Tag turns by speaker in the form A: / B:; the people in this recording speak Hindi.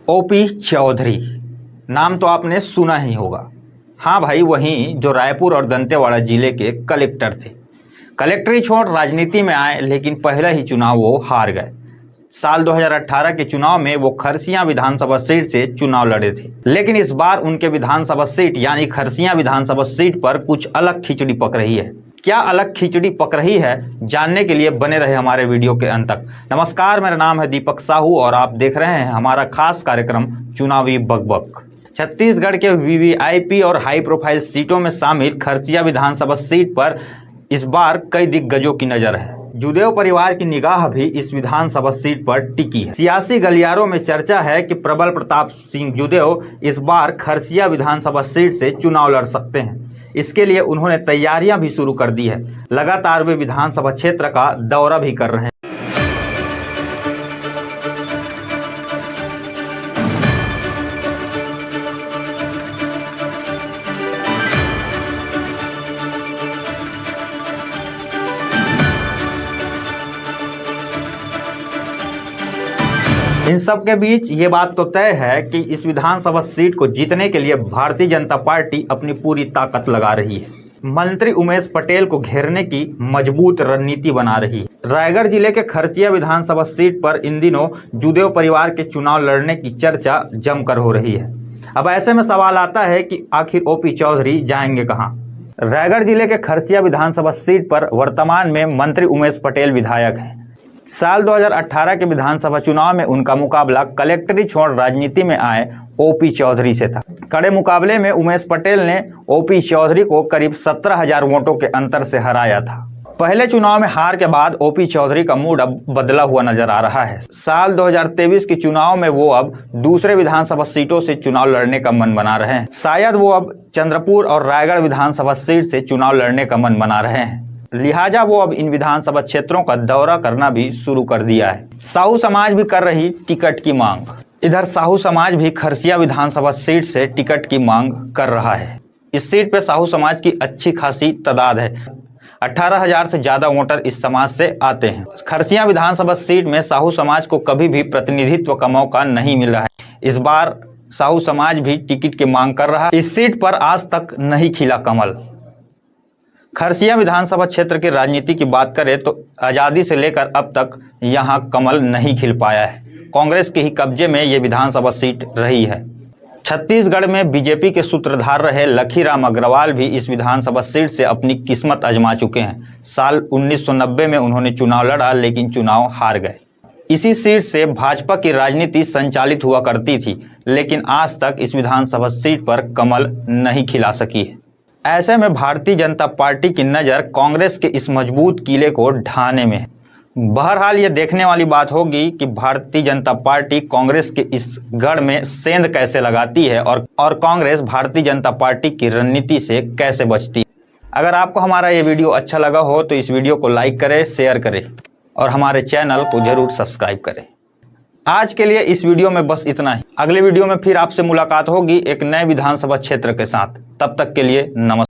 A: ओपी चौधरी नाम तो आपने सुना ही होगा। हाँ भाई, वहीं जो रायपुर और दंतेवाड़ा जिले के कलेक्टर थे। कलेक्टरी छोड़ राजनीति में आए, लेकिन पहला ही चुनाव वो हार गए। साल 2018 के चुनाव में वो खरसिया विधानसभा सीट से चुनाव लड़े थे, लेकिन इस बार उनके विधानसभा सीट यानी खरसिया विधानसभा सीट पर कुछ अलग खिचड़ी पक रही है। क्या अलग खिचड़ी पक रही है, जानने के लिए बने रहे हमारे वीडियो के अंत तक। नमस्कार, मेरा नाम है दीपक साहू और आप देख रहे हैं हमारा खास कार्यक्रम चुनावी बकबक। छत्तीसगढ़ के वीवीआईपी और हाई प्रोफाइल सीटों में शामिल खरसिया विधानसभा सीट पर इस बार कई दिग्गजों की नजर है। जुदेव परिवार की निगाह भी इस विधानसभा सीट पर टिकी है। सियासी गलियारों में चर्चा है कि प्रबल प्रताप सिंह जुदेव इस बार खरसिया विधानसभा सीट से चुनाव लड़ सकते हैं। इसके लिए उन्होंने तैयारियां भी शुरू कर दी है। लगातार वे विधानसभा क्षेत्र का दौरा भी कर रहे हैं। इन सब के बीच ये बात तो तय है कि इस विधानसभा सीट को जीतने के लिए भारतीय जनता पार्टी अपनी पूरी ताकत लगा रही है। मंत्री उमेश पटेल को घेरने की मजबूत रणनीति बना रही है। रायगढ़ जिले के खरसिया विधानसभा सीट पर इन दिनों जुदेव परिवार के चुनाव लड़ने की चर्चा जमकर हो रही है। अब ऐसे में सवाल आता है कि आखिर ओपी चौधरी जाएंगे कहां? रायगढ़ जिले के खरसिया विधानसभा सीट पर वर्तमान में मंत्री उमेश पटेल विधायक हैं। साल 2018 के विधानसभा चुनाव में उनका मुकाबला कलेक्टरी छोड़ राजनीति में आए ओपी चौधरी से था। कड़े मुकाबले में उमेश पटेल ने ओपी चौधरी को करीब 17,000 वोटों के अंतर से हराया था। पहले चुनाव में हार के बाद ओपी चौधरी का मूड अब बदला हुआ नजर आ रहा है। साल 2023 के चुनाव में वो अब दूसरे विधानसभा सीटों से चुनाव लड़ने का मन बना रहे हैं। शायद वो अब चंद्रपुर और रायगढ़ विधानसभा सीट से चुनाव लड़ने का मन बना रहे हैं। लिहाजा वो अब इन विधानसभा क्षेत्रों का दौरा करना भी शुरू कर दिया है। साहू समाज भी कर रही टिकट की मांग। इधर साहू समाज भी खरसिया विधानसभा सीट से टिकट की मांग कर रहा है। इस सीट पे साहू समाज की अच्छी खासी तादाद है। 18,000 से ज्यादा वोटर इस समाज से आते हैं। खरसिया विधानसभा सीट में साहू समाज को कभी भी प्रतिनिधित्व का मौका नहीं मिला है। इस बार साहू समाज भी टिकट की मांग कर रहा है। इस सीट पर आज तक नहीं खिला कमल। खरसिया विधानसभा क्षेत्र की राजनीति की बात करें तो आजादी से लेकर अब तक यहां कमल नहीं खिल पाया है। कांग्रेस के ही कब्जे में ये विधानसभा सीट रही है। छत्तीसगढ़ में बीजेपी के सूत्रधार रहे लखीराम अग्रवाल भी इस विधानसभा सीट से अपनी किस्मत आजमा चुके हैं। साल 1990 में उन्होंने चुनाव लड़ा, लेकिन चुनाव हार गए। इसी सीट से भाजपा की राजनीति संचालित हुआ करती थी, लेकिन आज तक इस विधानसभा सीट पर कमल नहीं खिला सकी है। ऐसे में भारतीय जनता पार्टी की नज़र कांग्रेस के इस मजबूत किले को ढाने में है। बहरहाल ये देखने वाली बात होगी कि भारतीय जनता पार्टी कांग्रेस के इस गढ़ में सेंध कैसे लगाती है और कांग्रेस भारतीय जनता पार्टी की रणनीति से कैसे बचती है। अगर आपको हमारा ये वीडियो अच्छा लगा हो तो इस वीडियो को लाइक करें, शेयर करें और हमारे चैनल को जरूर सब्सक्राइब करें। आज के लिए इस वीडियो में बस इतना ही। अगले वीडियो में फिर आपसे मुलाकात होगी एक नए विधानसभा क्षेत्र के साथ। तब तक के लिए नमस्कार।